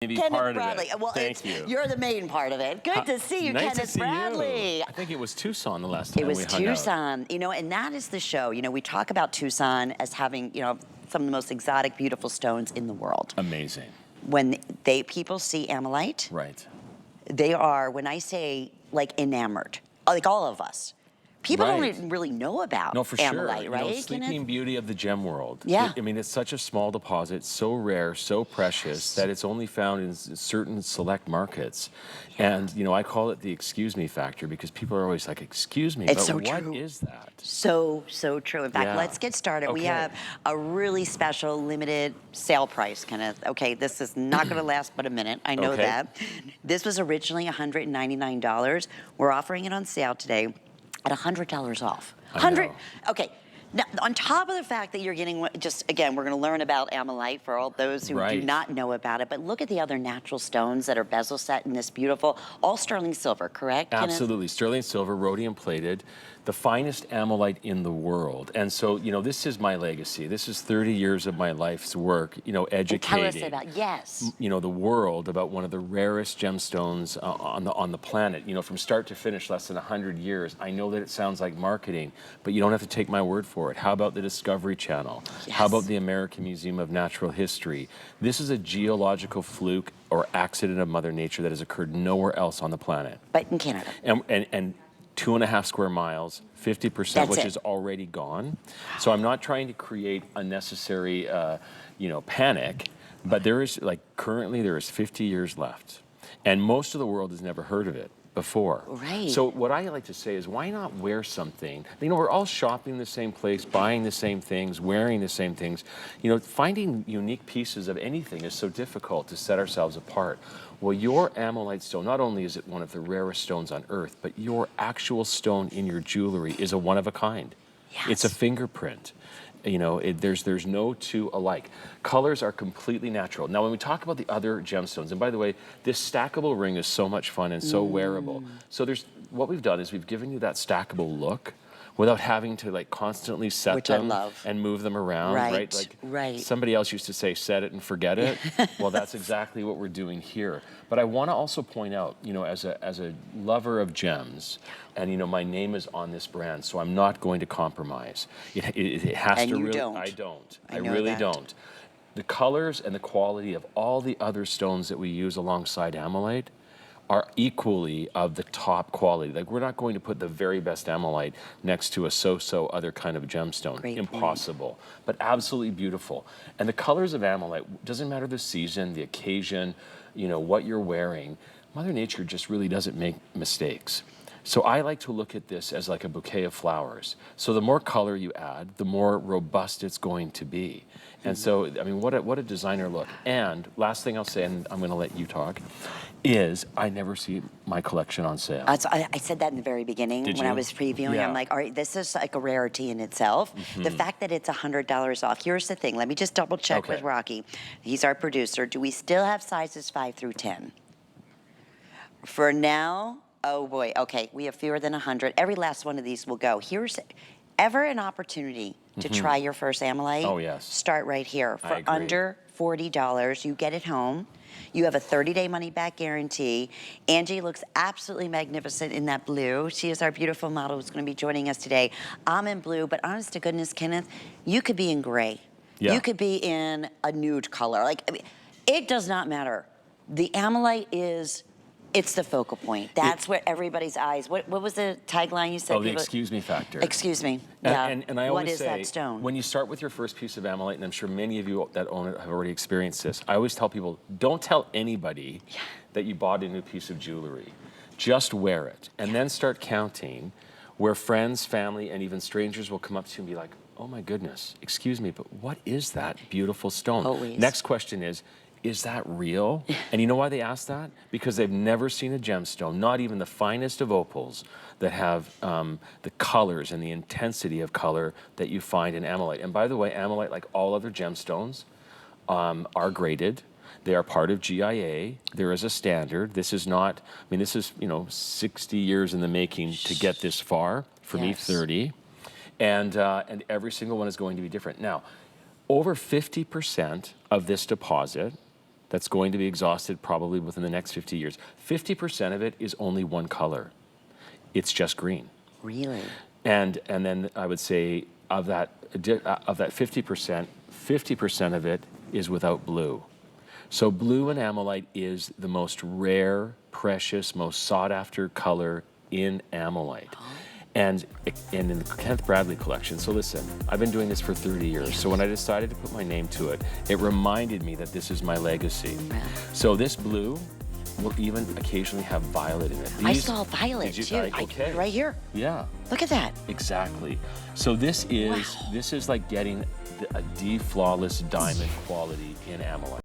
Be Kenneth part Bradley. Of it. Well, Thank you. You're the main part of it. Good to see you, nice Kenneth to see Bradley. You. I think it was Tucson the last time It was we hung Tucson, out. you know, and that is the show. You know, we talk about Tucson as having, you know, some of the most exotic, beautiful stones in the world. Amazing. When people see Ammolite, right? They are, when I say like enamored, like all of us. People don't even really know about Ammolite, sure. right? You know, sleeping beauty of the gem world. Yeah. I mean, it's such a small deposit, so rare, so precious, that it's only found in certain select markets. Yeah. And, you know, I call it the excuse me factor because people are always like, excuse me, it's but so what true. is that? So true. In fact, let's get started. Okay. We have a really special limited sale price, Kenneth. Okay, this is not going to last but a minute. I know that. This was originally $199. We're offering it on sale today at $100 off. 100. Okay. Now, on top of the fact that you're getting, just again, we're going to learn about Ammolite for all those who do not know about it, but look at the other natural stones that are bezel set in this beautiful, all sterling silver, correct? Absolutely. Kenneth? Sterling silver, rhodium plated, the finest Ammolite in the world. And so, you know, this is my legacy. This is 30 years of my life's work, you know, educating. And tell us about, you know, the world about one of the rarest gemstones on the planet. You know, from start to finish, less than 100 years. I know that it sounds like marketing, but you don't have to take my word for it. How about the Discovery Channel? Yes. How about the American Museum of Natural History? This is a geological fluke or accident of Mother Nature that has occurred nowhere else on the planet. But in Canada. And 2.5 square miles, 50%, which is already gone. So I'm not trying to create unnecessary, you know, panic, but there is, like, currently there is 50 years left. And most of the world has never heard of it before. Right. So what I like to say is, why not wear something? You know, we're all shopping the same place, buying the same things, wearing the same things. You know, finding unique pieces of anything is so difficult to set ourselves apart. Well, your Ammolite stone, not only is it one of the rarest stones on earth, but your actual stone in your jewelry is a one of a kind. Yes. It's a fingerprint. You know, there's no two alike. Colors are completely natural. Now, when we talk about the other gemstones, and by the way, this stackable ring is so much fun and so wearable. So what we've done is we've given you that stackable look without having to like constantly set them and move them around, right? Like somebody else used to say, set it and forget it. Well, that's exactly what we're doing here. But I want to also point out, you know, as a lover of gems, and you know, my name is on this brand, so I'm not going to compromise. It has and to you really. Don't. I don't. I really don't. The colors and the quality of all the other stones that we use alongside Ammolite are equally of the top quality. Like, we're not going to put the very best Ammolite next to a so-so other kind of gemstone. Impossible. But absolutely beautiful. And the colors of Ammolite, doesn't matter the season, the occasion, you know, what you're wearing, Mother Nature just really doesn't make mistakes. So I like to look at this as like a bouquet of flowers. So the more color you add, the more robust it's going to be. And so, I mean, what a designer look. And last thing I'll say, and I'm going to let you talk, is I never see my collection on sale. I said that in the very beginning when I was previewing. I'm like, all right, this is like a rarity in itself. The fact that it's $100 off. Here's the thing. Let me just double check with Rocky. He's our producer. Do we still have sizes 5 through 10? For now, oh boy. Okay, we have fewer than 100. Every last one of these will go. Here's ever an opportunity to try your first Ammolite. Oh, yes. Start right here. For under $40, you get it home. You have a 30-day money-back guarantee. Angie looks absolutely magnificent in that blue. She is our beautiful model who's going to be joining us today. I'm in blue, but honest to goodness, Kenneth, you could be in gray. Yeah. You could be in a nude color. Like, I mean, it does not matter. The Ammolite is... it's the focal point. That's where everybody's eyes. What was the tagline you said? Oh, the excuse me factor. Excuse me. Yeah. And I always what is say, that stone? When you start with your first piece of Ammolite, and I'm sure many of you that own it have already experienced this, I always tell people, don't tell anybody that you bought a new piece of jewelry. Just wear it. And then start counting where friends, family, and even strangers will come up to you and be like, oh my goodness, excuse me, but what is that beautiful stone? Always. Next question is that real? And you know why they ask that? Because they've never seen a gemstone, not even the finest of opals, that have the colors and the intensity of color that you find in Ammolite. And by the way, Ammolite, like all other gemstones, are graded. They are part of GIA. There is a standard. This is not, I mean, this is, you know, 60 years in the making to get this far. For me, 30. And every single one is going to be different. Now, over 50% of this deposit that's going to be exhausted probably within the next 50 years. 50% of it is only one color. It's just green. Really? And then I would say of that 50%, 50% of it is without blue. So blue in Ammolite is the most rare, precious, most sought after color in Ammolite. And in the Kenneth Bradley collection, so listen, I've been doing this for 30 years, so when I decided to put my name to it, it reminded me that this is my legacy. Wow. So this blue will even occasionally have violet in it. I saw violet Did you- too. okay. Right here. Yeah. Look at that. Exactly. So this is Wow. this is like getting a D flawless diamond quality in Ammolite.